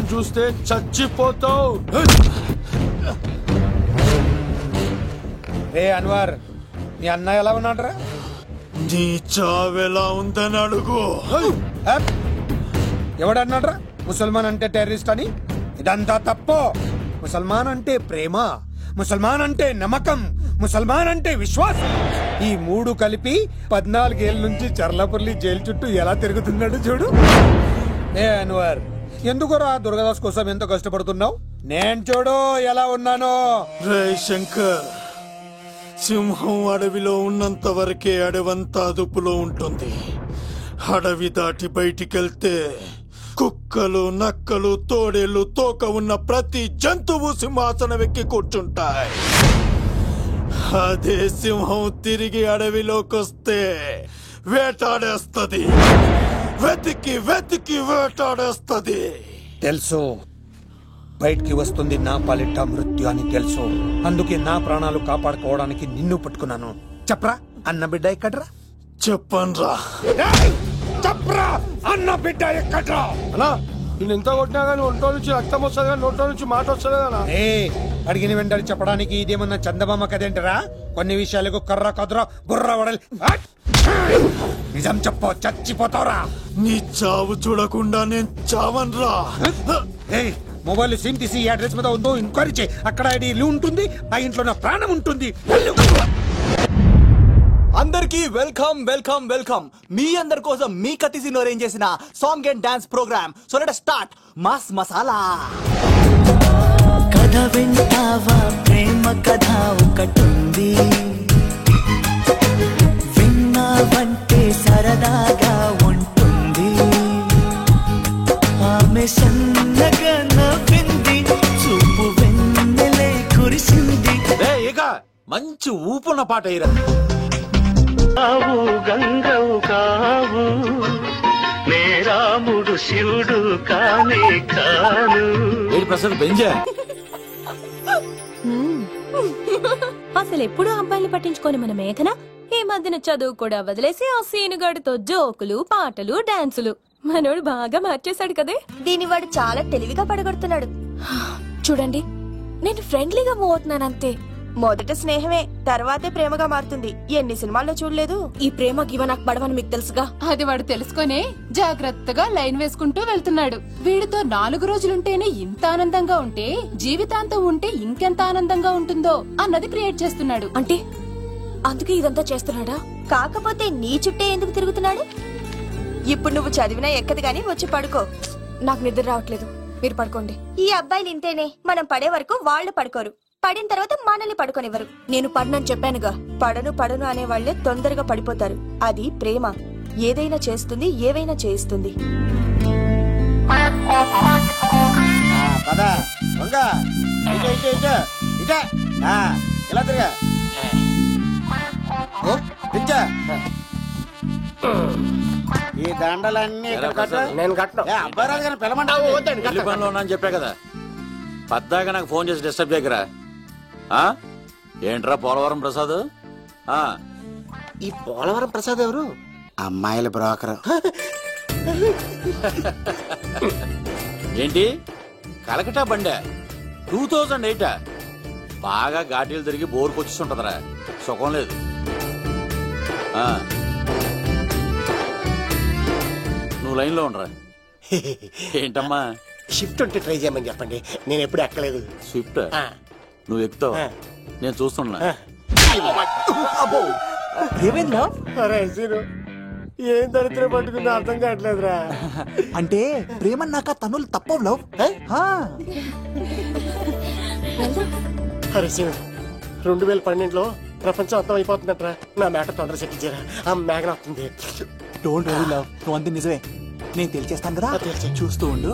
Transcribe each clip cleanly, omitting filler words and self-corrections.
అన్నను చూస్తే చచ్చిపోతావు. రే అన్వర్, మీ అన్న ఎలా ఉన్నాడ్రా? నీ చావెలా ఉందని అడుగు. ఎవడన్నాడ్రా ముసల్మాన్ అంటే టెర్రరిస్ట్ అని? ఇదంతా తప్పు. ముసల్మాన్ అంటే ప్రేమ, ముసల్మాన్ అంటే నమ్మకం, ముసల్మాన్ అంటే విశ్వాసం. ఈ మూడు కలిపి 14 ఏళ్ళ నుంచి చర్లపల్లి జైలు చుట్టూ ఎలా తిరుగుతున్నాడు చూడు. ఏ అన్వర్, ఎందుకురా దుర్గాదాస్ కోసం ఎంత కష్టపడుతున్నావు? నేను చూడు ఎలా ఉన్నానో. రే శంకర్, సింహం అడవిలో ఉన్నంత వరకే అడవంతా అదుపులో ఉంటుంది. అడవి దాటి బయటికెళ్తే కుక్కలు, నక్కలు, తోడేళ్లు, తోక ఉన్న ప్రతి జంతువు సింహాసనం ఎక్కి కూర్చుంటాయి. అదే సింహం తిరిగి అడవిలోకొస్తే వేటాడేస్తది, వెతికి వెతికి వేటాడేస్తది. తెలుసు, బయటికి వస్తుంది నా పాలిట మృత్యు అని తెలుసు. అందుకే నా ప్రాణాలు కాపాడుకోవడానికి నిన్ను పట్టుకున్నాను. చెప్పరా అన్న బిడ్డ ఎక్కడ్రా? చెప్పన్రా. చెప్పరా అన్న బిడ్డ ఎక్కడ్రా? అన్నా నేను ఎంత కొట్టినా కానీ ఒంటో నుంచి రక్తం వస్తుంది కానీ నోట్లో నుంచి మాట వస్తుంది కదా. అడిగిన వెంటనే చెప్పడానికి ఇదేమన్నా చందమామ కదేంటరా? కొన్ని విషయాలకు కర్ర కదురా బుర్ర వడలి. నిజం చెప్పు, చచ్చిపోతావురా. నీ చావు చూడకుండా నేను చావన్రా. మొబైల్ సిమ్ తీసి ఈ అడ్రస్ మీద ఉందో ఎంక్వైరీ చేయి. అక్కడ ఐడి ఇల్లు ఉంటుంది, ఆ ఇంట్లో నా ప్రాణం ఉంటుంది. అందరికి వెల్కమ్ వెల్కమ్ వెల్కమ్. మీ అందరి కోసం మీ కత్తిసిన్ అరేంజ్ చేసిన song and dance programme. So let us start. Mass masala. కథ వింటావా? ప్రేమ కథ ఒకటుంది, విన్నావంటే సరదాగా ఉంటుంది. ఆమె సన్నగా నవ్వింది, చూపు వెన్నెలే కురిసింది. ఇక మంచి ఊపున్న పాట అయ్యరా. కావు గంగవు కావు, నే రాముడు శివుడు కానే కాను. ప్రసాద్ బెంజా అసలు ఎప్పుడు అబ్బాయిని పట్టించుకొని మన మేఘన ఈ మధ్యన చదువు కూడా వదిలేసి ఆ సీనుగాడితో జోకులు, పాటలు, డాన్సులు. మనోడు బాగా మార్చేశాడు కదే. దీని వాడు చాలా తెలివిగా పడగొడుతున్నాడు. చూడండి, నేను ఫ్రెండ్లీగా మూవ్ అవుతున్నాను అంతే. మొదట స్నేహమే, తర్వాతే ప్రేమగా మారుతుంది. ఎన్ని సినిమాల్లో చూడలేదు? ఈ ప్రేమ గివ నాకు పడవని మీకు తెలుసుగా. అది వాడు తెలుసుకునే జాగ్రత్తగా లైన్ వేసుకుంటూ వెళ్తున్నాడు. వీడితో 4 రోజులుంటేనే ఇంత ఆనందంగా ఉంటే జీవితాంతం ఉంటే ఇంకెంత ఆనందంగా ఉంటుందో అన్నది క్రియేట్ చేస్తున్నాడు. అంటే అందుకే ఇదంతా చేస్తున్నాడా? కాకపోతే నీ చుట్టే ఎందుకు తిరుగుతున్నాడు? ఇప్పుడు నువ్వు చదివినా ఎక్కదు గాని వచ్చి పడుకో. నాకు నిద్ర రావట్లేదు, మీరు పడుకోండి. ఈ అబ్బాయిలు ఇంతేనే, మనం పడే వరకు వాళ్ళు పడుకోరు, పడిన తర్వాత మనల్ని పడుకోనివ్వరు. నేను పడనని చెప్పానుగా. పడను పడను అనే వాళ్లే తొందరగా పడిపోతారు. అది ప్రేమ. ఏదైనా చేస్తుంది, ఏవైనా చేయిస్తుంది. ఈ దండలన్నీ నేను కట్టను చెప్పా కదా. పద్దాక నాకు ఫోన్ చేసి డిస్టర్బ్ చేయకరా. ఏంట్రా పోలవరం ప్రసాద్? ఈ పోలవరం ప్రసాద్ ఎవరు? అమ్మాయిల బ్రోకర్. ఏంటి కలకటా బండే 2008? బాగా ఘాటీలు తిరిగి బోర్కు వచ్చేస్తుంటదరా, సుఖం లేదు. నువ్వు లైన్ లో ఉండరా. ఏంటమ్మా? షిఫ్ట్ ఉంటే ట్రై చేయమని చెప్పండి, నేను ఎప్పుడు ఎక్కలేదు. స్విఫ్ట్ నువ్వు ఎక్కుతావు, నేను చూస్తున్నా. ఏమైందా? ఏం దరిద్రం పట్టుకుందో అర్థం కావట్లేదురా. అంటే ప్రేమ నాక తనులు తప్పవు లవ్. అరే శివ, 2012లో ప్రపంచం అంతం అయిపోతుందట్రా. నా మేక తొందర సెట్ చేయరా, ఆ మేఘన వస్తుంది. డోంట్ వరీ లవ్, నువ్వు అంతే నిజమే. నేను తెలిచేస్తాను కదా, చూస్తూ ఉండు.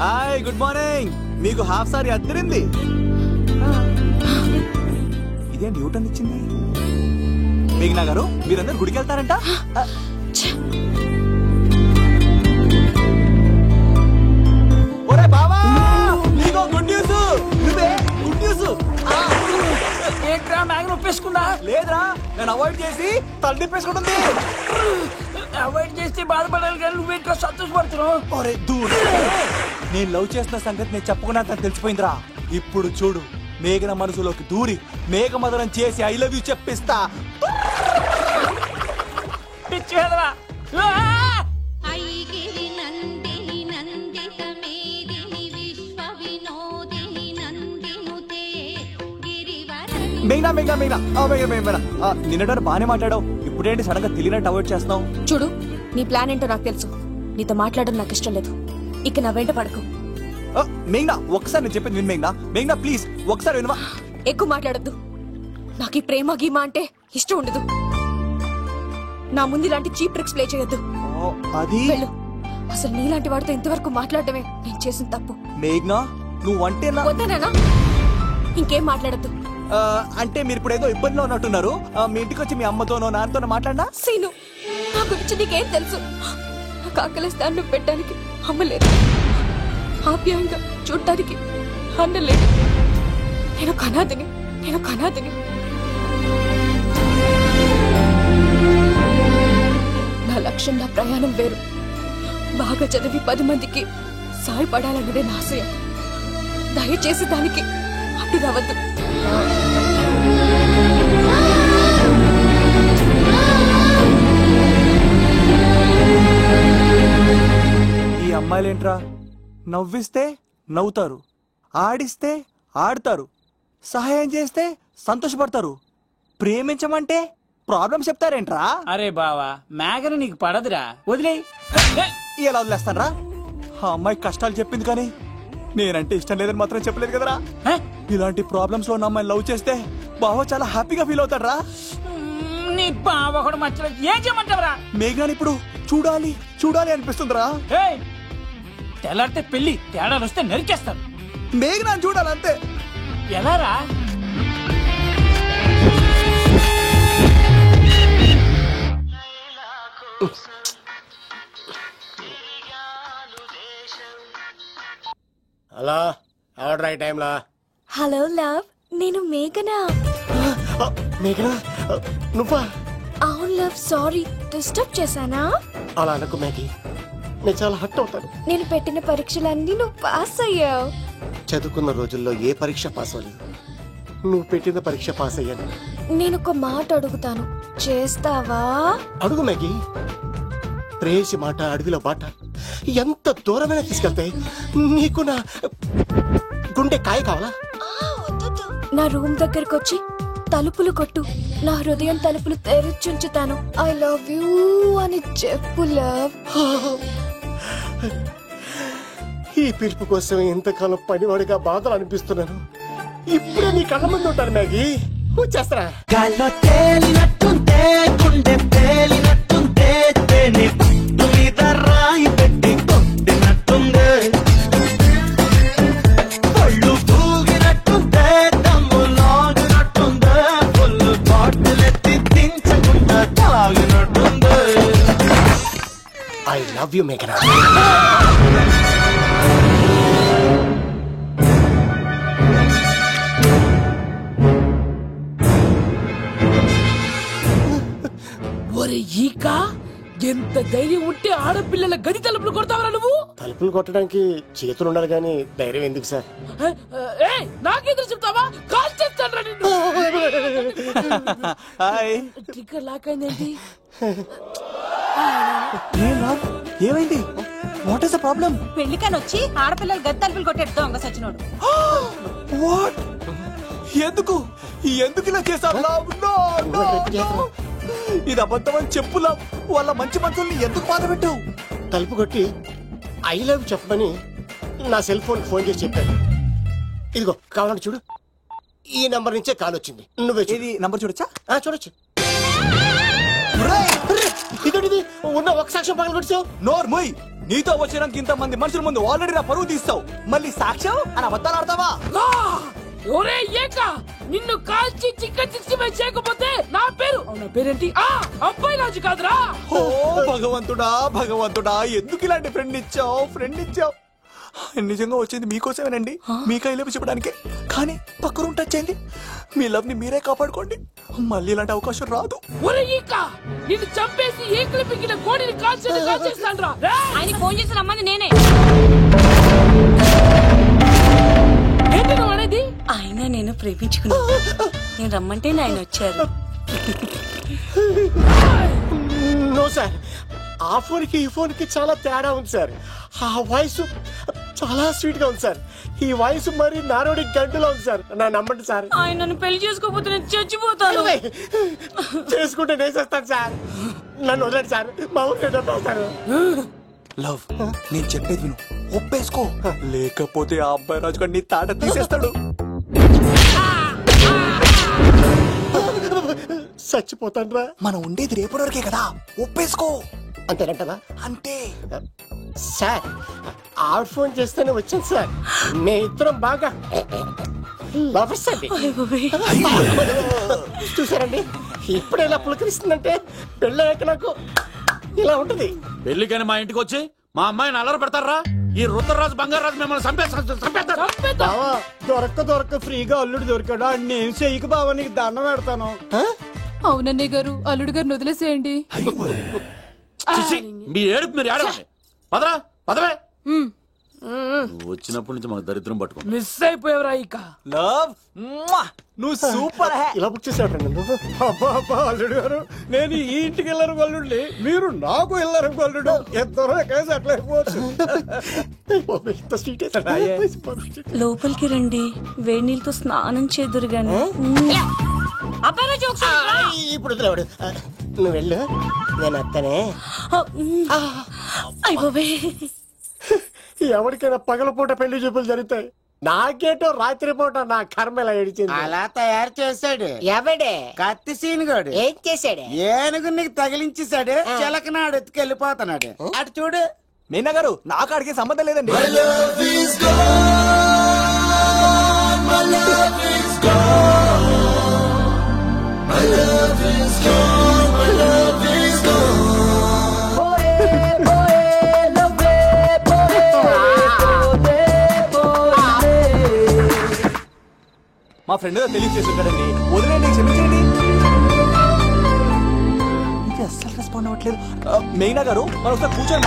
Hi, good morning. మీకు హాఫ్ సారీ అద్దరింది. ఇదేంటి యూటర్న్ ఇచ్చింది? మేఘనా గారు, మీరందరూ గుడికి వెళ్తారంట. ఒరే బావా, నీకో గుడ్ న్యూస్. నువ్వే గుడ్ న్యూస్. ఏంట్రా మ్యాగ్ నొప్పేసుకున్నా? లేదురా, నేను అవాయిడ్ చేసి తల నొప్పేసుకుంటుంది. అవాయిడ్ చేస్తే బాధపడాలి కానీ నువ్వేంట్రా సంతోషపడుతున్నావు? ఒరే దూరం, నేను లవ్ చేస్తున్న సంగతి నేను చెప్పకుండా తను తెలిసిపోయిందిరా. ఇప్పుడు చూడు, మేఘన మనసులోకి దూరి మేఘమదనం చేసి ఐ లవ్ యూ చెప్పిస్తా. మేఘనా మేఘనా మేఘనా మేఘనా నిన్నటారు బానే మాట్లాడావు, ఇప్పుడేంటి సడన్ గా తెలియనట్టు అవాయిడ్ చేస్తున్నావు? చూడు, నీ ప్లాన్ ఏంటో నాకు తెలుసు. నీతో మాట్లాడడం నాకు ఇష్టం లేదు. ఇక నా వెంట పడకు. మేఘనా ఒకసారి నేను చెప్పేది విను. మేఘనా మేఘనా ప్లీజ్ ఒకసారి వినవా? ఎక్కువ మాట్లాడద్దు. నాకు ఈ ప్రేమ గీమా అంటే ఇష్టం ఉండదు. నా ముందు ఇలాంటి చీప్ ట్రిక్స్ ప్లే చేయొద్దు. అది వెళ్ళు. అసలు నీలాంటి వాడితో ఇంతవరకు మాట్లాడటమే నేను చేసిన తప్పు. మేఘనా నువ్వంటే వద్దనా? ఇంకేం మాట్లాడద్దు. అంటే మీరు ఇప్పుడు ఏదో ఇబ్బందిలో ఉన్నట్టున్నారు. మీ ఇంటికి వచ్చి మీ అమ్మతోనో నాన్నతోనో మాట్లాడినా? సీను, నా గురించి నీకేం తెలుసు? నాకు ఆకలిస్తే అన్నం పెట్టడానికి అమ్మలేదు, ఆప్యాయంగా చూడటానికి అన్నలేదు. నేను కనాదిని. నా లక్ష్యం, నా ప్రయాణం వేరు. బాగా చదివి 10 మందికి సాయపడాలన్నదే నా ఆశయం. దయచేసి దానికి అడ్డు రావద్దు. ఈ అమ్మాయిలేంట్రా, నవ్విస్తే నవ్వుతారు, ఆడిస్తే ఆడతారు, సహాయం చేస్తే సంతోషపడతారు, ప్రేమించమంటే ప్రాబ్లం చెప్తారేంట్రా? అరే బావా, మేఘన నీకు పడదురా, వదిలే. ఎలా వదిలేస్తానరా? ఆ అమ్మాయి కష్టాలు చెప్పింది కానీ నేనంటే ఇష్టం లేదని మాత్రం చెప్పలేదు కదరా. ఇలాంటి ప్రాబ్లమ్స్ లో ఉన్న అమ్మాయిని లవ్ చేస్తే బావ చాలా హ్యాపీగా ఫీల్ అవుతాడరా. నీ బావ కూడా మధ్యలో ఏం చేయమంటావరా? మేఘనాని ఇప్పుడు చూడాలి చూడాలి అనిపిస్తుందిరా. తెల్లారితే పెళ్లి, తేడాలు వస్తే నరికేస్తారు. మేఘనాని చూడాలి అంతే. ఎలారా? అలా ఆర్డర్ రైట్ టైంలా. హలో లవ్, నేను మేఘనా. మేఘనా నువ్వా? అవును లవ్, సారీ డిస్టర్బ్ చేశానా? అలా అనకు మ్యాగీ, నేను చాలా హర్ట్ అవుతాను. నేను పెట్టిన పరీక్షలన్నీ నువ్వు పాస్ అయ్యావు. చదువుకున్న రోజుల్లో ఏ పరీక్ష పాస్ అవ్వలేదు, నువ్వు పెట్టిన పరీక్ష పాస్ అయ్యాను. నేను ఒక మాట అడుగుతాను, చేస్తావా? అడుగు మ్యాగీ. ప్రేయసి మాట అడవిలో బాట ఎంత దూరమైనా తీసుకెళ్తాయి. నీకు నా గుండె కాయ కావాలా? నా రూమ్ దగ్గరకు వచ్చి తలుపులు కొట్టు, నా హృదయం తలుపులు తెరిచుంచుతాను. ఐ లవ్ యూ అని చెప్పు లవ్. ఈ పిలుపు కోసం ఇంతకాలం పనివాడిగా బాధలు అనిపిస్తున్నాను. ఇప్పుడే నీ కళ్ళ ముందు ఉంటాను మ్యాగీ, వచ్చేస్తారా? గాల్లో తేలినట్టుంటే, గుండె పేలినట్టుంటే, తేనె పట్టు మీద రాయి పెట్టి కొట్టినట్టుందే, ఒళ్ళు పూగినట్టుంటే, దమ్ము లాగినట్టుందే, ఫుల్ బాటిల్ ఎత్తి దించకుండా తాగినట్టుందే. ఐ లవ్ యూ మేఘనా. ఒరే ఈక, ఎంత ధైర్యం ఉంటే ఆడపిల్లల గది తలుపులు కొడతావరా నువ్వు? తలుపులు కొట్టడానికి చేతులు ఉండాలి కానీ ధైర్యం ఎందుకు సార్? నాకెదురు చెప్తావా? కాల్ చేస్తాను నిన్ను. ట్రిగ్గర్ లాక్ అయిందేంటి? ఏమైంది? What is the problem? పెళ్లికని వచ్చి ఆడపిల్లలు గది తలుపులు కొట్టే దొంగ సచ్చినోడు. వాట్? ఎందుకు ఇలా చేశారు? ఇది అబద్ధమని చెప్పులా వాళ్ళ మంచి మనసుల్ని ఎందుకు బాధ పెట్టావు? తలుపు కొట్టి ఐ లవ్ చెప్పమని నా సెల్ ఫోన్ చేసి చెప్పాను. ఇదిగో కావాలంటే చూడు, ఈ నంబర్ నుంచే కాల్ వచ్చింది. నువ్వే ఇది నంబర్ చూడొచ్చా? చూడొచ్చు. ఇదేంటిది, ఉన్న ఒక సాక్ష్యం పగల కొట్టావు. నోర్ మొయ్. నీతో వచ్చినాక ఇంత మంది మనుషుల ముందు ఆల్రెడీ నా పరువు తీస్తావు, మళ్ళీ సాక్ష్యం అని అబద్ధాలు ఆడతావా? ఒరే ఏక, నిన్ను కాల్చి చికెన్ 65 చేయకపోతే నా పేరేంటి? అబ్బాయి రాజు కాదురా. ఓ భగవంతుడా భగవంతుడా, ఎందుకు ఇలాంటి ఫ్రెండ్ ఇచ్చావు? నిజంగా వచ్చింది మీకోసమేనండి, మీకు ఐ లవ్ చెప్పడానికే. కానీ పక్క రూమ్ టచ్ అయింది. మీ లవ్ ని మీరే కాపాడుకోండి, మళ్ళీ ఇలాంటి అవకాశం రాదు. నిన్ను చంపేసి ఏకలు పిగిన కోడిని కాల్చేస్తాను. ఆయన ఫోన్ చేసి రమ్మని నేనే. ఏంటి నువ్వు అనేది? ఆయన నేను ప్రేమించుకున్నా, నేను రమ్మంటే ఆయన వచ్చారు. నో సార్, ఆ ఫోన్ కి ఈ ఫోన్ కి చాలా తేడా ఉంది సార్. ఆ వాయిస్ చాలా స్వీట్ గా ఉంది సార్. ఈ వాయిస్ మరి నారోడి గంటలో ఉంది సార్. నా నమ్మండి సార్. ఆయన నన్ను పెళ్లి చేసుకోకపోతే నేను చచ్చిపోతాను. చేసుకుంటే నేను చేస్తాను సార్. నన్ను వదలండి సార్, మా ఊరు సార్. లవ్, నేను చెప్పేది విను, ఒప్పేసుకో, లేకపోతే ఆ అబ్బాయి రాజు గారు నీ తాట తీసేస్తాడు. చచ్చిపోతాను రా. మనం ఉండేది రేపటి వరకే కదా, ఒప్పేసుకో. అంతేనంటవా? అంతే సార్. ఆవిడ ఫోన్ చేస్తేనే వచ్చాను సార్. మే ఇద్దరం బాగా లవర్స్ అండి. చూసారండి, ఇప్పుడు ఇలా పులకరిస్తుందంటే పెళ్ళయ్యాక నాకు ఇలా ఉంటుంది. పెళ్లికని మా ఇంటికి వచ్చి మా అమ్మాయిని అల్లరి పెడతారా? ఈ రుద్రరాజు బంగారాజు మిమ్మల్ని బావా, దొరక్క ఫ్రీగా అల్లుడు దొరికాడు. నేను చెయ్యికి బావా, నీకు దండం పెడతాను. అవునన్నయ్య గారు, అల్లుడు గారిని వదిలేసేయండి. మీ ఏడుపు మీరు ఏడవండి. పదరా, పదవే. నువ్వు వచ్చినప్పటి నుంచి మాకు దరిద్రం పట్టుకో. మిస్ అయిపోయావురా ఇక. లవ్, నువ్వు సూపర్. ఇలా బుక్ చేసాడు. అబ్బా అల్లుడు గారు, నేను ఈ ఇంటికి వెళ్ళరు గల్లుండి, మీరు నాకు వెళ్ళరు గల్లుడు. ఎంతలో కేసు అట్లా అయిపోవచ్చు. లోపలికి రండి, వేడి నీళ్ళతో స్నానం చేదురు గాని. ఇప్పుడు వదిలేవాడు. నువ్వు వెళ్ళు, నేను అత్తనే. ఎవరికైనా పగలపూట పెళ్లి చూపులు జరుగుతాయి, నాకేటో రాత్రిపూట నా కర్మ ఇలా ఏడిచింది. అలా తయారు చేశాడు ఎవడే? కత్తి సీనుగాడు. ఏం చేశాడు? ఏనుగు నీకు తగిలించేశాడు, చిలకనాడు ఎత్తుకెళ్ళిపోతున్నాడు. అటు చూడు. మీనా గారు, నాకు అడిగే సంబంధం లేదండి. మా ఫ్రెండ్ తెలియజేసి ఉంటాడండి, వదిలేండి, క్షమించండి. ఇది అస్సలు రెస్పాండ్ అవ్వట్లేదు. మెయినా గారు, మనం ఒకసారి కూర్చొని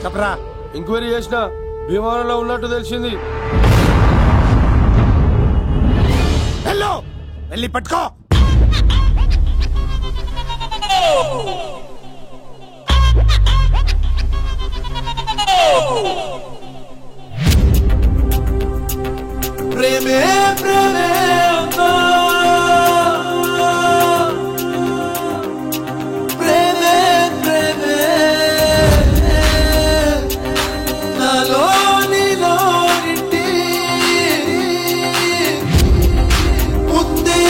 చెప్పరా. ఎంక్వైరీ చేసిన విమానంలో ఉన్నట్టు తెలిసింది. హలో, వెళ్ళి పట్టుకో. ప్రేమే ప్రేమే ప్రేమే ప్రేమే నాలోనిలో నిండి ఉంది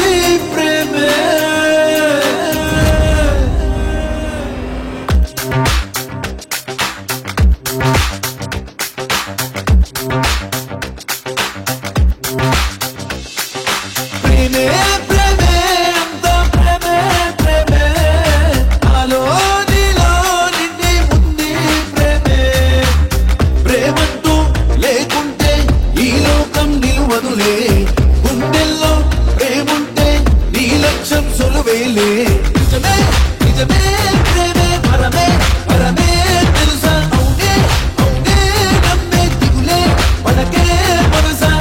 ప్రేమే. ప్రేమే ప్రేమే అంతా ప్రేమే ప్రేమే నాలోనిలో నిండి ఉంది ప్రేమే. ప్రేమంటూ లేకుంటే ఈ లోకం నిలువదులే, గుండెల్లో ప్రేముంటే నీ లక్ష్యం సులువేలే. నిజమే నిజమే ప్రేమే పరమే పరమే తెలుసా, అవునే అవునే నమ్మే దిగులే పడకే మనసా.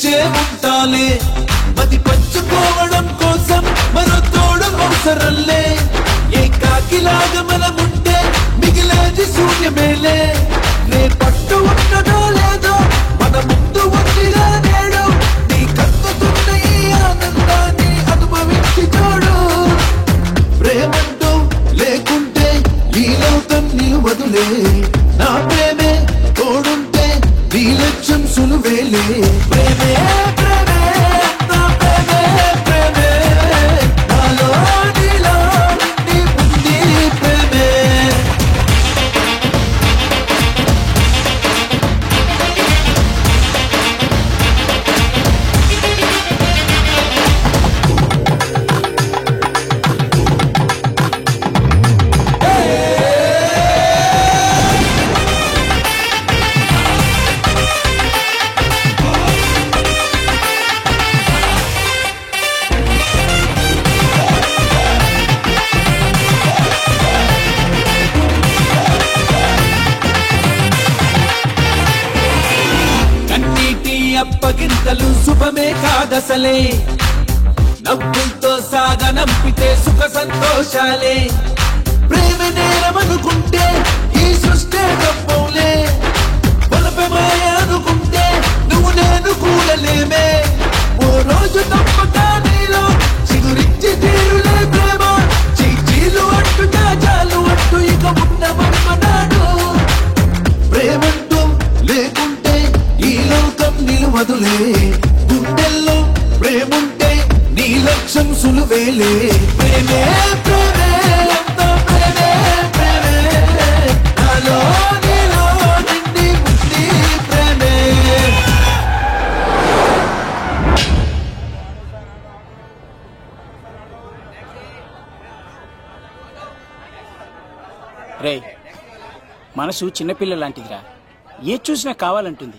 వేచే ఉంటాలే మది పంచుకోవడం కోసం మరో తోడు అవసరంలే ఏకాకిలాగా మనముంటే మిగిలేది శూన్యమేలే నే పట్టు ఉన్నదో లేదో మన ముందు ఉందిగా నేడు నీ కక్కుతున్న ఈ ఆనందాన్ని అనుభవించి చూడు ప్రేమంటూ లేకుంటే ఈ లోకం నిలువదులే నా ప్రేమే తోడుంటే నీ లక్ష్యం సులువేలే ప్రేమే ప్రేమే నా ప్రేమే ప్రేమే నాలో నీలో నిండి ఉంది ప్రేమే కన్నీటి అప్పగింతలు శుభమే కాదసలే నవ్వులతో సాగనంపితే సుఖ సంతోషాలే ప్రేమ నేరమనుకుంటే ఈ సృష్టి తప్పవులే బలపే మాయ అనుకుంటే నువ్వు నేను కూడలేమే ఓ రోజు తప్పక నీలో చిగురించి తీరులే ప్రేమ చీచీలు అట్టుగా చాలు అట్టు ఇక ఉన్న మమ్మనాడు ప్రేమంటూ లేకుంటే ఈ లోకం నిలువదులే గుండెల్లో ప్రేముంటే నీ లక్ష్యం సులువేలే ప్రేమే ప్రేమే ఎంతో ప్రేమే ప్రేమే నాలో నీలో నిండి ఉంది ప్రేమే రే మనసు చిన్నపిల్ల లాంటిదిరా ఏ చూసినా కావాలంటుంది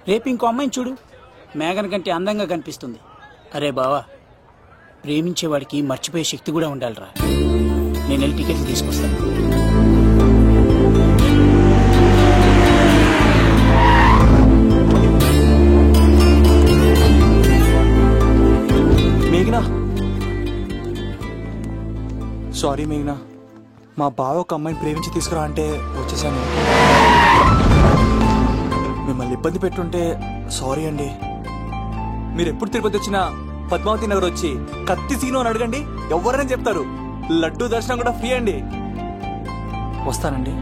రేపు ఇంకో అమ్మాయిని చూడు మేఘన కంటే అందంగా కనిపిస్తుంది అరే బావా ప్రేమించేవాడికి మర్చిపోయే శక్తి కూడా ఉండాలిరా నేను వెళ్ళి టికెట్లు తీసుకొస్తాను మేఘనా సారీ మేఘనా మా బావ ఒక అమ్మాయిని ప్రేమించి తీసుకురా అంటే వచ్చేసాను మిమ్మల్ని ఇబ్బంది పెట్టుంటే సారీ అండి మీరు ఎప్పుడు తిరుపతి వచ్చినా పద్మావతి నగర్ వచ్చి కత్తి సీను అని అడగండి ఎవరైనా చెప్తారు లడ్డూ దర్శనం కూడా ఫ్రీ అండి వస్తానండి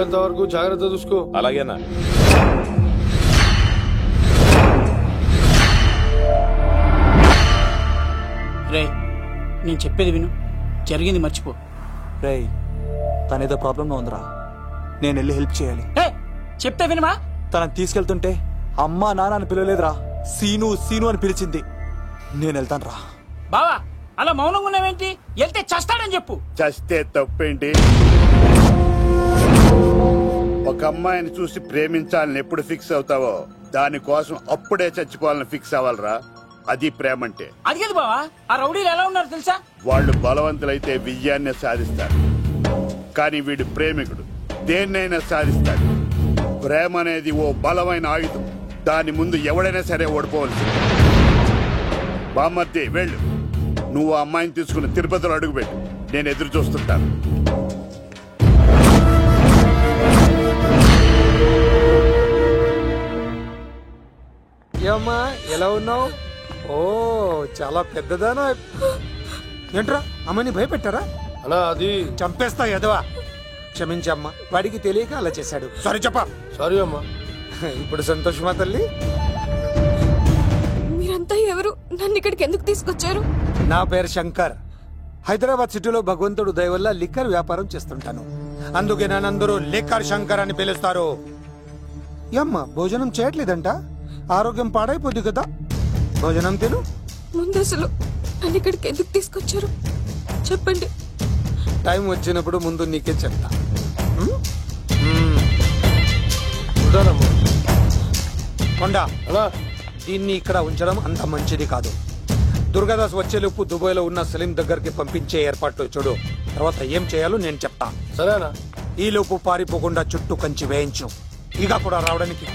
వచ్చేంత వరకు జాగ్రత్త చూసుకో. అలాగేనా? రే నేను చెప్పేది విను, జరిగింది మర్చిపో. రే తనేదో ప్రాబ్లంలో ఉందిరా, నేను వెళ్ళి హెల్ప్ చేయాలి. చెప్తే వినమా? తనని తీసుకెళ్తుంటే అమ్మా నాన్న అని పిలవలేదురా, సీను సీను అని పిలిచింది. నేను వెళ్తాను రా. బావా అలా మౌనంగా ఉన్నావేంటి? వెళ్తే చస్తాడని చెప్పు. చస్తే తప్పేంటి? ఒక అమ్మాయిని చూసి ప్రేమించాలని ఎప్పుడు ఫిక్స్ అవుతావో దానికోసం అప్పుడే చచ్చిపోవాలని ఫిక్స్ అవ్వాలరా. అది ప్రేమంటే. అది కదా బావా, ఆ రౌడీలు ఎలా ఉన్నారు తెలుసా? వాళ్ళు బలవంతులైతే విజయాన్ని సాధిస్తారు, కానీ వీడు ప్రేమికుడు దేన్నైనా సాధిస్తాడు. ప్రేమ అనేది ఓ బలమైన ఆయుధం, దాని ముందు ఎవడైనా సరే ఓడిపోవలసింది. బామ్మర్తి వెళ్ళు, నువ్వు ఆ అమ్మాయిని తీసుకుని తిరుపతిలో అడుగుపెట్టు, నేను ఎదురు చూస్తుంటాను. ఏమ్మా ఎలా ఉన్నావు? ఓ చాలా పెద్దదానా. ఏంట్రా అమ్మని భయపెట్టారా? అన్నా అది చంపేస్తా ఎదవా. క్షమించమ్మా, వాడికి తెలియక అలా చేశాడు. సారీ చెప్పా. సారీ అమ్మా. ఇప్పుడు సంతోషమా తల్లి? మీరంతా ఎవరు? నన్ను ఇక్కడికి ఎందుకు తీసుకొచ్చారు? నా పేరు శంకర్. హైదరాబాద్ సిటీలో భగవంతుడు దయ వల్ల లిక్కర్ వ్యాపారం చేస్తుంటాను, అందుకే నన్నందరూ లిక్కర్ శంకర్ అని పిలుస్తారు. ఏమ్మా భోజనం చేయట్లేదంట? ఆరోగ్యం పాడైపోద్ది కదా, భోజనం తిను. ముందు అసలు నన్ను ఇక్కడికి ఎందుకు తీసుకొచ్చారు చెప్పండి. టైం వచ్చినప్పుడు ముందు నీకే చెప్తా. కొండా దీన్ని ఇక్కడ ఉంచడం అంత మంచిది కాదు. దుర్గాదాస్ వచ్చేలోపు దుబాయ్లో ఉన్న సలీం దగ్గరికి పంపించే ఏర్పాట్లు చూడు, తర్వాత ఏం చేయాలో నేను చెప్తా. సరేనా? ఈ లోపు పారిపోకుండా చుట్టూ కంచి వేయించు. ఇక కూడా రావడానికి